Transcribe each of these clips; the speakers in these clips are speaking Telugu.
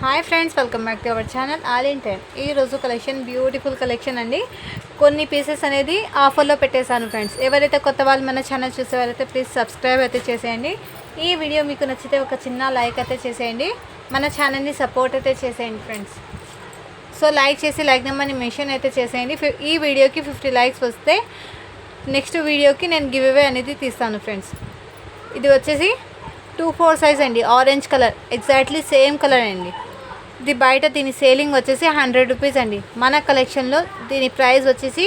Hi friends, welcome back to our channel all in ten. ఈరోజు కలెక్షన్ బ్యూటిఫుల్ కలెక్షన్ అండి. కొన్ని పీసెస్ అనేది ఆఫర్లో పెట్టేశాను ఫ్రెండ్స్. ఎవరైతే కొత్త వాళ్ళు మన ఛానల్ చూసేవారైతే ప్లీజ్ సబ్స్క్రైబ్ అయితే చేసేయండి. ఈ వీడియో మీకు నచ్చితే ఒక చిన్న లైక్ అయితే చేసేయండి. మన ఛానల్ని సపోర్ట్ అయితే చేసేయండి ఫ్రెండ్స్. సో లైక్ చేసి లైక్ నెంబర్ని మెన్షన్ అయితే చేసేయండి. ఈ వీడియోకి 50 లైక్స్ వస్తే నెక్స్ట్ వీడియోకి నేను గివ్ అవే అనేది తీస్తాను ఫ్రెండ్స్. ఇది వచ్చేసి 2-4 సైజ్ అండి, orange colour, exactly same colour అండి. ఇది బయట దీని సేలింగ్ వచ్చేసి 100 రూపీస్ అండి. మన కలెక్షన్లో దీని ప్రైస్ వచ్చేసి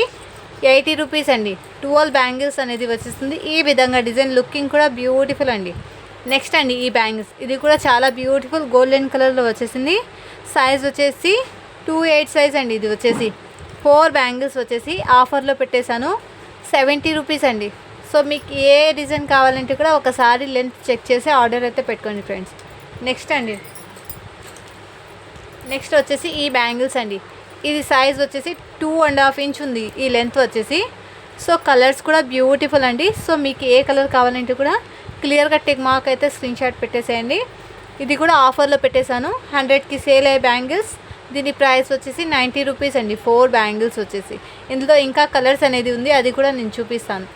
80 రూపీస్ అండి. 12 బ్యాంగిల్స్ అనేది వచ్చేస్తుంది. ఈ విధంగా డిజైన్ లుకింగ్ కూడా బ్యూటిఫుల్ అండి. నెక్స్ట్ అండి ఈ బ్యాంగిల్స్, ఇది కూడా చాలా బ్యూటిఫుల్ గోల్డెన్ కలర్లో వచ్చేసింది. సైజ్ వచ్చేసి 28 సైజ్ అండి. ఇది వచ్చేసి 4 బ్యాంగిల్స్ వచ్చేసి ఆఫర్లో పెట్టేశాను, 70 రూపీస్ అండి. సో మీకు ఏ డిజైన్ కావాలంటే కూడా ఒకసారి లెంత్ చెక్ చేసి ఆర్డర్ అయితే పెట్టుకోండి ఫ్రెండ్స్. నెక్స్ట్ వచ్చేసి ఈ బ్యాంగిల్స్ అండి. ఇది సైజ్ వచ్చేసి 2.5 ఇంచ్ ఉంది ఈ లెంత్ వచ్చేసి. సో కలర్స్ కూడా బ్యూటిఫుల్ అండి. సో మీకు ఏ కలర్ కావాలంటే కూడా క్లియర్గా టిక్ మార్క్ అయితే స్క్రీన్ షాట్ పెట్టేసేయండి. ఇది కూడా ఆఫర్లో పెట్టేశాను, 100కి సేల్ అయ్యే బ్యాంగిల్స్. దీని ప్రైస్ వచ్చేసి 90 రూపీస్ అండి. 4 బ్యాంగిల్స్ వచ్చేసి. ఇందులో ఇంకా కలర్స్ అనేది ఉంది, అది కూడా నేను చూపిస్తాను.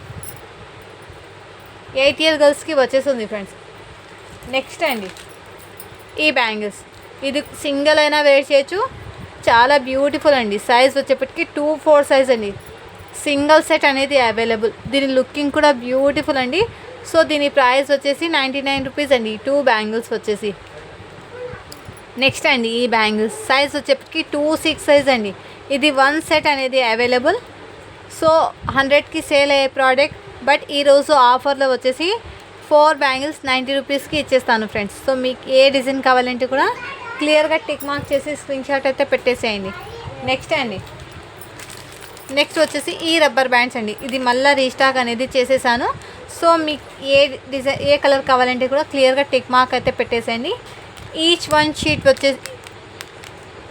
8 ఇయర్ గర్ల్స్కి వచ్చేస్తుంది ఫ్రెండ్స్. నెక్స్ట్ అండి ఈ బ్యాంగిల్స్, ఇది సింగిల్ అయినా వేర్ చేయొచ్చు, చాలా బ్యూటిఫుల్ అండి. సైజ్ వచ్చేప్పటికి 2-4 సైజ్ అండి. సింగిల్ సెట్ అనేది అవైలబుల్. దీని లుకింగ్ కూడా బ్యూటిఫుల్ అండి. సో దీని ప్రైస్ వచ్చేసి 99 రూపీస్ అండి. 2 బ్యాంగిల్స్ వచ్చేసి. నెక్స్ట్ అండి ఈ బ్యాంగిల్స్, సైజ్ వచ్చేప్పటికి 2-6 సైజ్ అండి. ఇది 1 సెట్ అనేది అవైలబుల్. సో 100కి సేల్ అయ్యే ప్రోడక్ట్, బట్ ఈరోజు ఆఫర్లో వచ్చేసి 4 బ్యాంగిల్స్ 90 రూపీస్కి ఇచ్చేస్తాను ఫ్రెండ్స్. సో మీకు ఏ డిజైన్ కావాలంటే కూడా క్లియర్గా టిక్ మార్క్ చేసి స్క్రీన్ షాట్ అయితే పెట్టేసేయండి. నెక్స్ట్ వచ్చేసి ఈ రబ్బర్ బ్యాండ్స్ అండి. ఇది మళ్ళీ రీస్టాక్ అనేది చేసేసాను. సో మీకు ఏ డిజైన్ ఏ కలర్ కావాలంటే కూడా క్లియర్గా టిక్ మార్క్ అయితే పెట్టేసేయండి. ఈచ్ 1 షీట్ వచ్చేసి,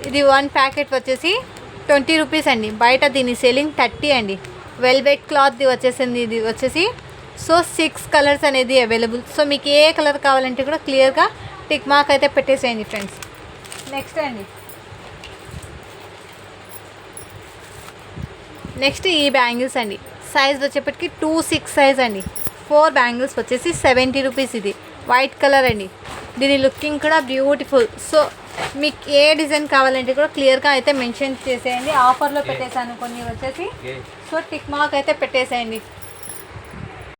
ఇది 1 ప్యాకెట్ వచ్చేసి 20 రూపీస్ అండి. బయట దీని సెల్లింగ్ 30 అండి. వెల్వెట్ క్లాత్ది వచ్చేసింది ఇది వచ్చేసి. సో 6 కలర్స్ అనేది అవైలబుల్. సో మీకు ఏ కలర్ కావాలంటే కూడా క్లియర్గా టిక్ మార్క్ అయితే పెట్టేసేయండి ఫ్రెండ్స్. నెక్స్ట్ ఈ బ్యాంగిల్స్ అండి. సైజ్ వచ్చేప్పటికి 2-6 సైజ్ అండి. 4 బ్యాంగిల్స్ వచ్చేసి 70 రూపీస్. ఇది వైట్ కలర్ అండి. దీని లుకింగ్ కూడా బ్యూటిఫుల్. సో మీకు ఏ డిజైన్ కావాలంటే కూడా క్లియర్గా అయితే మెన్షన్ చేసేయండి. ఆఫర్లో పెట్టేశాను కొన్ని వచ్చేసి. సో టిక్ మార్క్ అయితే పెట్టేసేయండి.